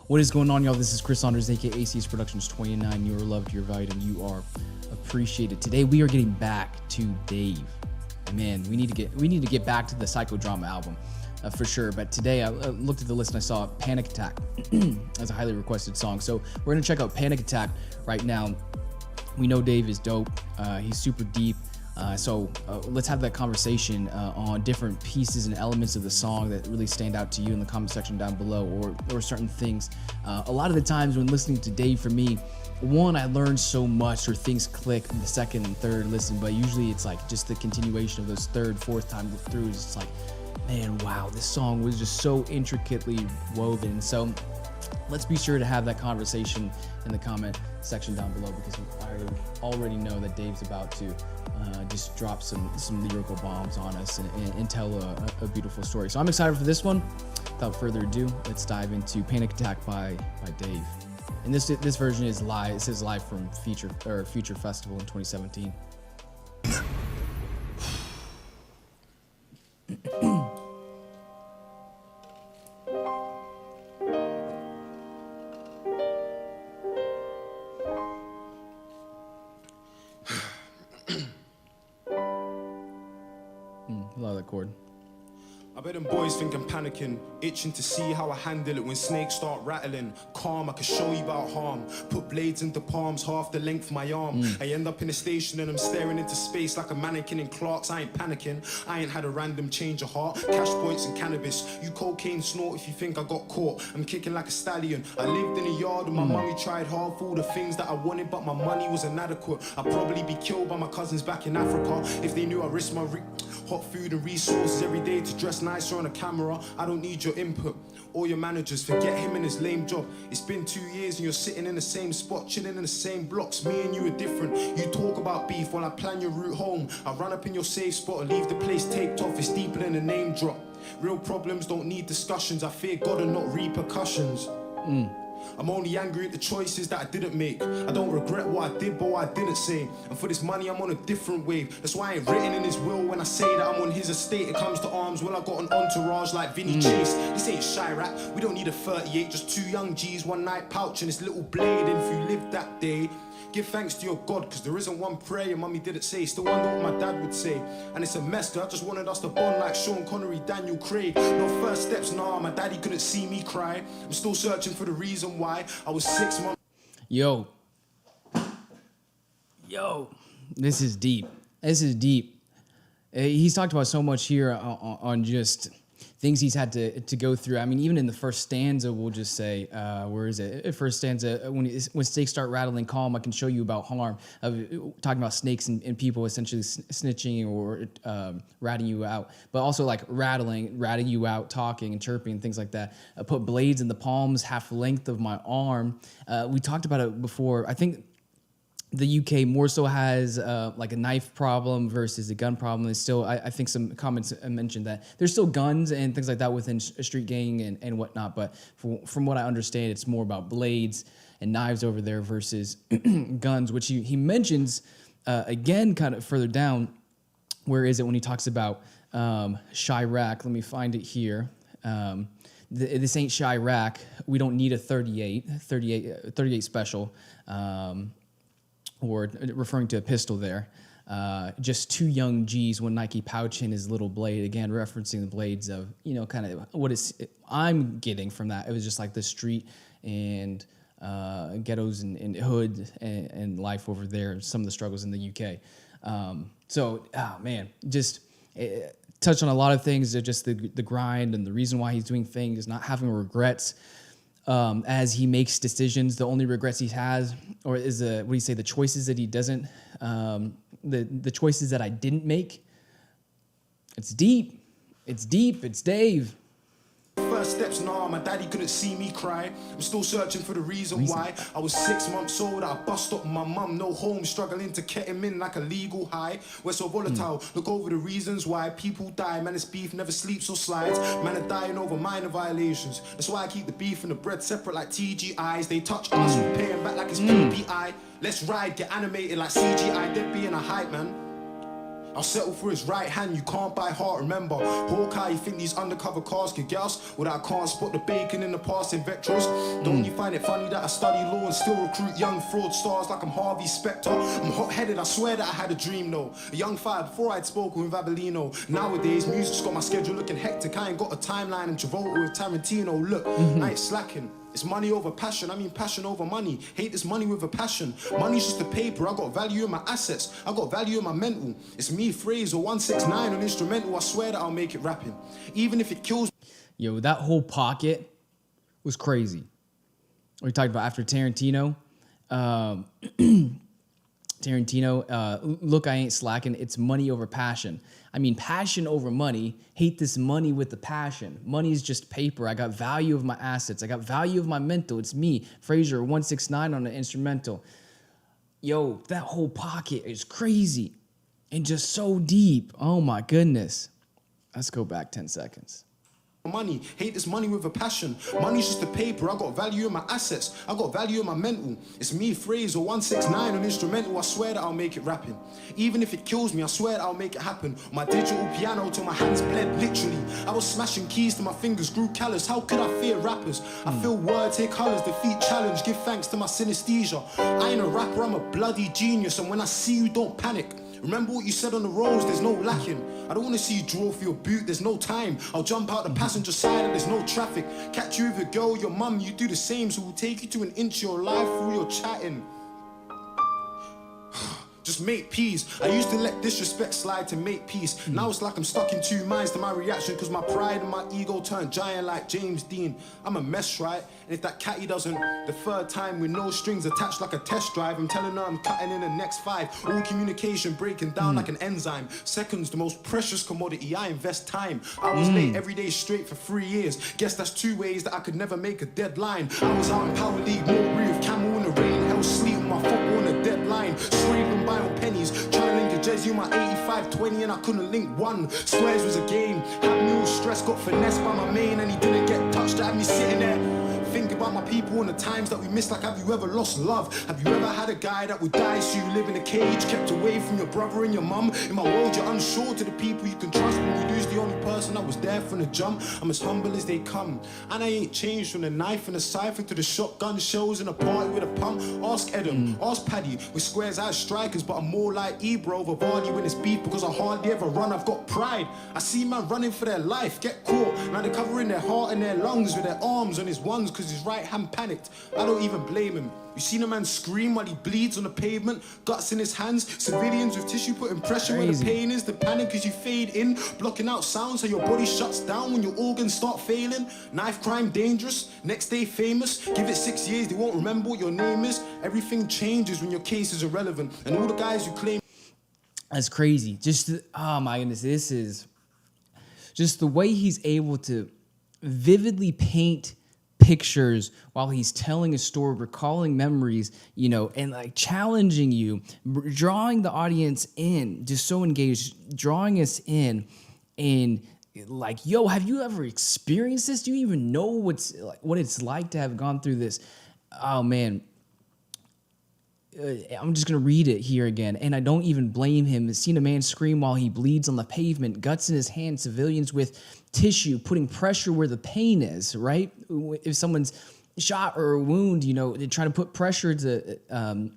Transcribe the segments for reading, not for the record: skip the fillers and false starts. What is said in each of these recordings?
What is going on, y'all? This is Chris Saunders, aka CSProductions.29. You are loved, you're valued, and you are appreciated. Today we are getting back to Dave. And man, we need to get back to the Psychodrama album for sure. But today I looked at the list and I saw Panic Attack as a highly requested song. So we're gonna check out Panic Attack right now. We know Dave is dope. He's super deep. So let's have that conversation on different pieces and elements of the song that really stand out to you in the comment section down below, or certain things. A lot of the times when listening to Dave, for me, one, I learn so much, or things click in the second and third listen, but usually it's like just the continuation of those third, fourth time through. It's just like, man, wow, this song was just so intricately woven. So let's be sure to have that conversation in the comment section down below, because I already know that Dave's about to just drop some lyrical bombs on us and tell a beautiful story. So I'm excited for this one. Without further ado, let's dive into Panic Attack by Dave. And this version is live. It says live from Future Festival in 2017. Love that chord. I bet them boys think I'm panicking, itching to see how I handle it when snakes start rattling. Calm, I can show you about harm. Put blades into palms, half the length of my arm. I end up in a station and I'm staring into space like a mannequin in Clark's. I ain't panicking, I ain't had a random change of heart. Cash points and cannabis, you cocaine snort if you think I got caught. I'm kicking like a stallion. I lived in a yard and my mommy tried hard for all the things that I wanted, but my money was inadequate. I'd probably be killed by my cousins back in Africa if they knew I risked my hot food and resources every day to dress nicer on a camera. I don't need your input or your managers. Forget him and his lame job. It's been 2 years and you're sitting in the same spot, chilling in the same blocks. Me and you are different. You talk about beef while I plan your route home. I run up in your safe spot and leave the place taped off. It's deeper than a name drop. Real problems don't need discussions. I fear God and not repercussions. I'm only angry at the choices that I didn't make. I don't regret what I did, but what I didn't say. And for this money, I'm on a different wave. That's why I ain't written in his will when I say that I'm on his estate. It comes to arms, well, I got an entourage like Vinny Chase. This ain't Chirac, we don't need a 38. Just two young G's, one night pouch and this little blade. And if you lived that day, give thanks to your God, cause there isn't one prayer your mummy didn't say. Still wonder what my dad would say. And it's a mess, cause I just wanted us to bond like Sean Connery, Daniel Craig. No first steps, nah, my daddy couldn't see me cry. I'm still searching for the reason why. I was 6 months. Yo, this is deep. This is deep. He's talked about so much here on just things he's had to go through. I mean, even in the first stanza, we'll just say, where is it? First stanza, when snakes start rattling, calm, I can show you about harm. Talking about snakes and people essentially snitching or ratting you out, but also like ratting you out, talking and chirping and things like that. I put blades in the palms, half length of my arm. We talked about it before. I think the UK more so has like a knife problem versus a gun problem. There's still, I think some comments mentioned that there's still guns and things like that within a street gang and whatnot. But from what I understand, it's more about blades and knives over there versus guns, which he mentions again kind of further down. Where is it when he talks about Chirac? Let me find it here. This ain't Chirac. We don't need a 38 special. Or referring to a pistol there. Just two young G's, one Nike pouch and his little blade. Again, referencing the blades of, kind of what I'm getting from that. It was just like the street and ghettos and hood and life over there, some of the struggles in the UK. Just touched on a lot of things, just the grind and the reason why he's doing things, not having regrets. As he makes decisions, the only regrets he has, or is the choices that he doesn't, the choices that I didn't make. It's deep. It's Dave. First steps, nah, my daddy couldn't see me cry. I'm still searching for the reason why. I was 6 months old, I bust up my mum, no home, struggling to get him in like a legal high. We're so volatile, look over the reasons why people die. Man, this beef never sleeps or slides. Man are dying over minor violations. That's why I keep the beef and the bread separate like TGIs. They touch us, we pay him back like it's PPI. Let's ride, get animated like CGI. Dead being a hype, man. I'll settle for his right hand, you can't buy heart, remember. Hawkeye, you think these undercover cars could get us? Well, I can't spot the bacon in the past in Vectros. Don't you find it funny that I study law and still recruit young fraud stars like I'm Harvey Specter? I'm hot-headed, I swear that I had a dream though. A young fire before I'd spoken with Abelino. Nowadays, music's got my schedule looking hectic. I ain't got a timeline and Travolta with Tarantino. Look, I ain't slacking. It's money over passion, I mean passion over money. Hate this money with a passion. Money's just a paper, I got value in my assets. I got value in my mental. It's me, phrase or 169 on instrumental. I swear that I'll make it rapping. Even if it kills. Yo, that whole pocket was crazy. We talked about after Tarantino. Look, I ain't slacking. It's money over passion. I mean, passion over money. Hate this money with the passion. Money is just paper. I got value of my assets. I got value of my mental. It's me, Frazier, 169 on the instrumental. Yo, that whole pocket is crazy and just so deep. Oh my goodness. Let's go back 10 seconds. Money, hate this money with a passion. Money's just a paper, I got value in my assets. I got value in my mental. It's me, phrase or 169 on instrumental. I swear that I'll make it rapping. Even if it kills me, I swear that I'll make it happen. My digital piano till my hands bled, literally. I was smashing keys till my fingers grew callous. How could I fear rappers? I feel words, hear colors, defeat challenge. Give thanks to my synesthesia. I ain't a rapper, I'm a bloody genius. And when I see you, don't panic. Remember what you said on the roads, there's no lacking. I don't want to see you draw for your boot, there's no time. I'll jump out the passenger side and there's no traffic. Catch you with your girl, your mum, you do the same. So we'll take you to an inch of your life through your chatting. Just make peace. I used to let disrespect slide to make peace. Now it's like I'm stuck in two minds to my reaction, cause my pride and my ego turned giant like James Dean. I'm a mess, right? And if that catty doesn't, the third time with no strings attached like a test drive, I'm telling her I'm cutting in the next 5. All communication breaking down like an enzyme. Seconds, the most precious commodity. I invest time. I was late every day straight for 3 years. Guess that's 2 ways that I could never make a deadline. I was out in Power League, Mulberry with Camel in the rain. Hell sleep with my football on the deadline. Scraping by on pennies. Trying to link a Jezzy on my 85-20 and I couldn't link one. Squares was a game. Had me all stressed, got finessed by my main and he didn't get touched. Had me sitting there. Think about my people and the times that we missed. Like, have you ever lost love? Have you ever had a guy that would die so you live in a cage, kept away from your brother and your mum? In my world, you're unsure to the people you can trust. When you lose the only person that was there from the jump, I'm as humble as they come. And I ain't changed from the knife and the cipher to the shotgun shells in a party with a pump. Ask Adam, ask Paddy. With squares as strikers, but I'm more like Ebro over Vardy when it's beef because I hardly ever run. I've got pride. I see man running for their life, get caught. Now they're covering their heart and their lungs with their arms on his ones because his right hand panicked. I don't even blame him. You seen a man scream while he bleeds on the pavement, guts in his hands, civilians with tissue putting pressure where the pain is. The panic as you fade in, blocking out sound so your body shuts down when your organs start failing. Knife crime dangerous, next day famous. Give it 6 years, they won't remember what your name is. Everything changes when your case is irrelevant. And all the guys who claim... That's crazy. Oh my goodness, this is just the way he's able to vividly paint pictures while he's telling a story, recalling memories, and like challenging you, drawing the audience in, just so engaged, drawing us in, and like, yo, have you ever experienced this? Do you even know what it's like to have gone through this? Oh man. I'm just going to read it here again. And I don't even blame him. Seen a man scream while he bleeds on the pavement, guts in his hand, civilians with tissue, putting pressure where the pain is, right? If someone's shot or a wound, they try to put pressure to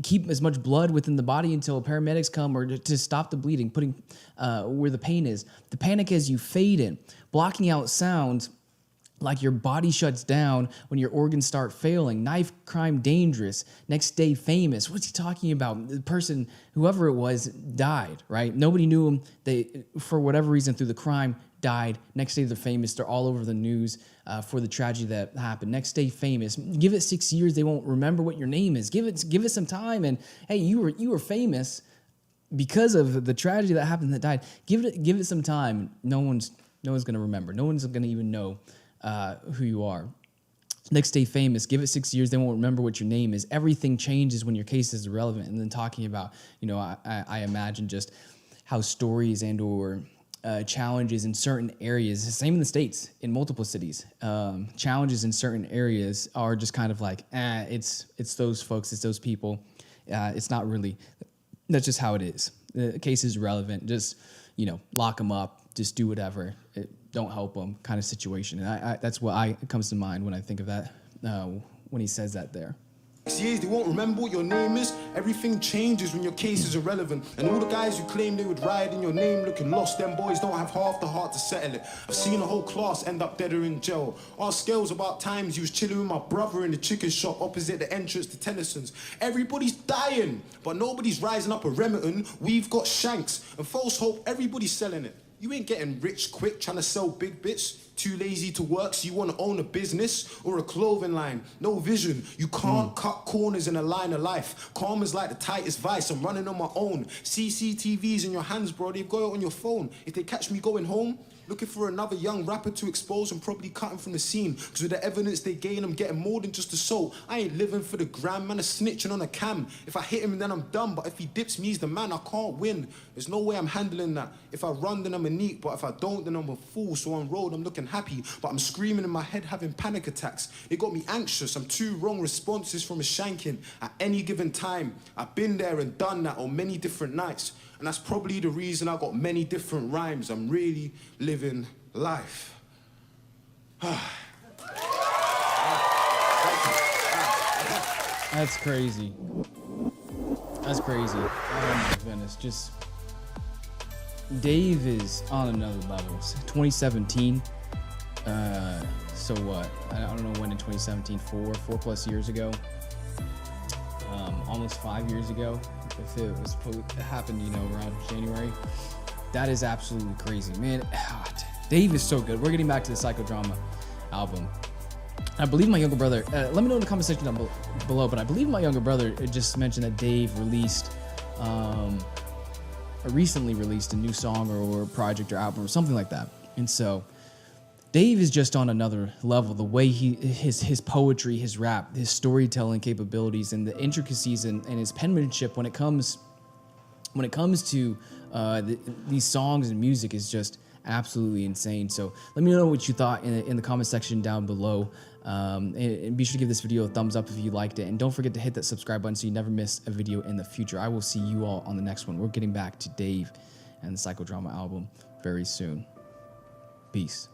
keep as much blood within the body until paramedics come or to stop the bleeding, putting where the pain is. The panic as you fade in, blocking out sounds, like your body shuts down when your organs start failing. Knife crime dangerous. Next day famous. What's he talking about? The person, whoever it was, died, right? Nobody knew him. They, for whatever reason, through the crime, died. Next day they're famous. They're all over the news for the tragedy that happened. Next day famous. Give it 6 years, they won't remember what your name is. Give it some time, and hey, you were famous because of the tragedy that happened that died. Give it some time. No one's gonna remember. No one's gonna even know who you are. Next day famous. Give it 6 years, they won't remember what your name is. Everything changes when your case is irrelevant. And then talking about, I imagine just how stories and or challenges in certain areas, same in the States, in multiple cities, challenges in certain areas are just kind of like, it's those folks, it's those people. It's not really, that's just how it is. The case is irrelevant. Just, lock him up. Just do whatever. Don't help him kind of situation. And that's what it comes to mind when I think of that, when he says that there. 6 years, they won't remember what your name is. Everything changes when your case is irrelevant. And all the guys who claim they would ride in your name looking lost, them boys don't have half the heart to settle it. I've seen a whole class end up dead or in jail. Ask Scales about times he was chilling with my brother in the chicken shop opposite the entrance to Tennyson's. Everybody's dying, but nobody's rising up a Remington. We've got shanks and false hope, everybody's selling it. You ain't getting rich quick trying to sell big bits. Too lazy to work, so you want to own a business or a clothing line. No vision. You can't cut corners in a line of life. Karma's like the tightest vice. I'm running on my own. CCTVs in your hands, bro. They've got it on your phone. If they catch me going home, looking for another young rapper to expose and probably cut him from the scene. Because with the evidence they gain, I'm getting more than just assault. I ain't living for the gram, man, I'm snitching on a cam. If I hit him, then I'm done. But if he dips me, he's the man, I can't win. There's no way I'm handling that. If I run, then I'm a neat. But if I don't, then I'm a fool. So on road, I'm looking happy. But I'm screaming in my head, having panic attacks. It got me anxious. I'm 2 wrong responses from a shanking at any given time. I've been there and done that on many different nights. And that's probably the reason I got many different rhymes. I'm really living life. That's crazy. That's crazy. Oh my goodness. Just Dave is on another level. 2017. So what? I don't know when in 2017. 4+ years ago. Almost 5 years ago. If it happened, around January. That is absolutely crazy, man. Dave is so good. We're getting back to the Psychodrama album. I believe my younger brother, let me know in the comment section down below, but I believe my younger brother just mentioned that Dave recently released a new song or project or album or something like that. And so Dave is just on another level. The way his poetry, his rap, his storytelling capabilities, and the intricacies and his penmanship when it comes to these songs and music is just absolutely insane. So let me know what you thought in the comment section down below. And be sure to give this video a thumbs up if you liked it. And don't forget to hit that subscribe button so you never miss a video in the future. I will see you all on the next one. We're getting back to Dave and the Psychodrama album very soon. Peace.